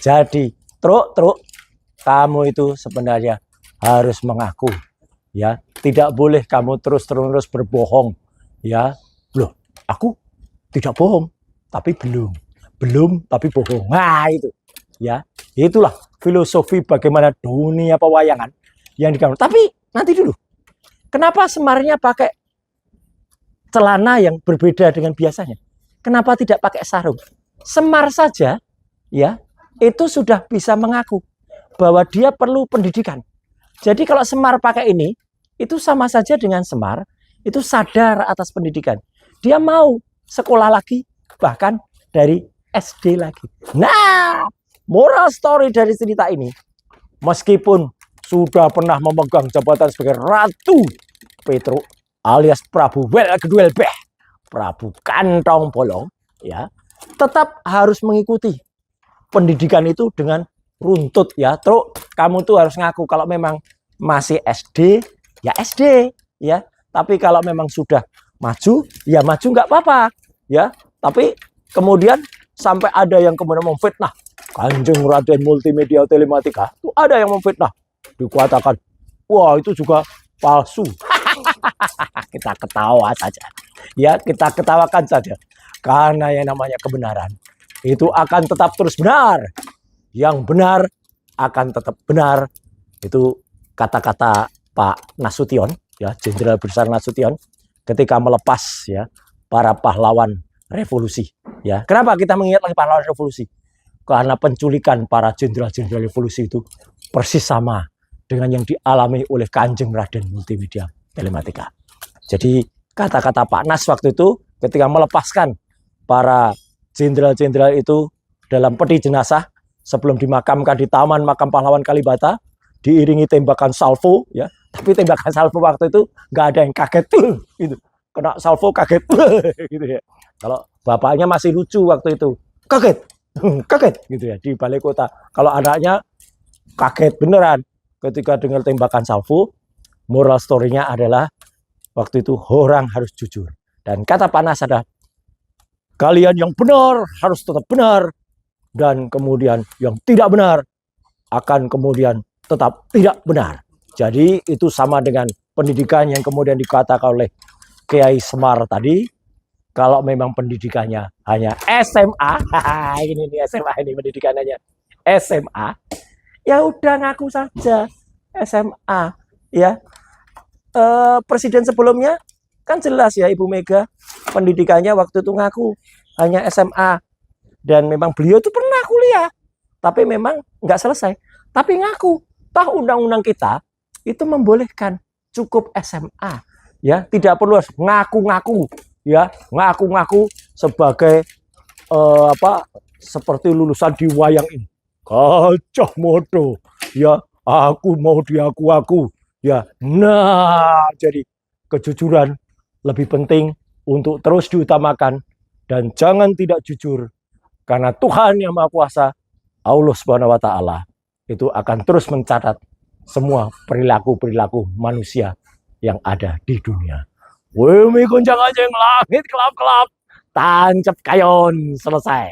Jadi truk, kamu itu sebenarnya harus mengaku, ya. Tidak boleh kamu terus-terus berbohong, ya. Loh, aku tidak bohong, tapi belum tapi bohong. Nah itu, ya. Itulah filosofi bagaimana dunia pewayangan yang dikamu. Tapi nanti dulu, kenapa Semarnya pakai celana yang berbeda dengan biasanya? Kenapa tidak pakai sarung? Semar saja, ya, itu sudah bisa mengaku bahwa dia perlu pendidikan. Jadi kalau Semar pakai ini, itu sama saja dengan Semar itu sadar atas pendidikan. Dia mau sekolah lagi, bahkan dari SD lagi. Nah, moral story dari cerita ini, meskipun sudah pernah memegang jabatan sebagai Ratu Petruk alias Prabu Wel Kedua Beh, Prabu Kantong Bolong, ya, tetap harus mengikuti pendidikan itu dengan runtut, ya. Truk, kamu tuh harus ngaku kalau memang masih SD, ya SD, ya. Tapi kalau memang sudah maju, ya maju nggak apa-apa, ya. Tapi kemudian sampai ada yang kemudian memfitnah Kanjeng Raden Multimedia Telematika, itu ada yang memfitnah, dikatakan, wah itu juga palsu. Kita ketawa saja, ya, kita ketawakan saja, karena yang namanya kebenaran itu akan tetap terus benar. Yang benar akan tetap benar. Itu kata-kata Pak Nasution, ya, Jenderal Besar Nasution, ketika melepas, ya, para pahlawan revolusi, ya. Kenapa kita mengingat lagi pahlawan revolusi? Karena penculikan para jenderal-jenderal revolusi itu persis sama dengan yang dialami oleh Kanjeng Raden Multimedia Telematika. Jadi kata-kata Pak Nas waktu itu ketika melepaskan para jenderal-jenderal itu dalam peti jenazah sebelum dimakamkan di Taman Makam Pahlawan Kalibata, diiringi tembakan salvo, ya. Tapi tembakan salvo waktu itu nggak ada yang kaget tuh, gitu. Kena salvo kaget, gitu ya. Kalau bapaknya masih lucu waktu itu, kaget, kaget, gitu ya, di balai kota. Kalau anaknya kaget beneran ketika dengar tembakan salvo. Moral story-nya adalah waktu itu orang harus jujur. Dan kata Pak Nas adalah, kalian yang benar harus tetap benar, dan kemudian yang tidak benar akan kemudian tetap tidak benar. Jadi itu sama dengan pendidikan yang kemudian dikatakan oleh Kiai Semar tadi. Kalau memang pendidikannya hanya SMA, ini nih SMA, ini pendidikannya SMA, ya udah ngaku saja SMA, ya. Presiden sebelumnya kan jelas, ya, Ibu Mega, pendidikannya waktu itu ngaku hanya SMA, dan memang beliau itu pernah kuliah tapi memang nggak selesai, tapi ngaku. Toh undang-undang kita itu membolehkan cukup SMA, ya, tidak perlu ngaku-ngaku, ya, ngaku-ngaku sebagai seperti lulusan di wayang ini, Gajah Mada, ya, aku mau diaku-aku, ya. Nah, jadi kejujuran lebih penting untuk terus diutamakan, dan jangan tidak jujur, karena Tuhan yang Maha Kuasa, Allah Subhanahu wa Ta'ala, itu akan terus mencatat semua perilaku-perilaku manusia yang ada di dunia. Wemi kunjang aja yang langit kelap-kelap, tancap kayon, selesai.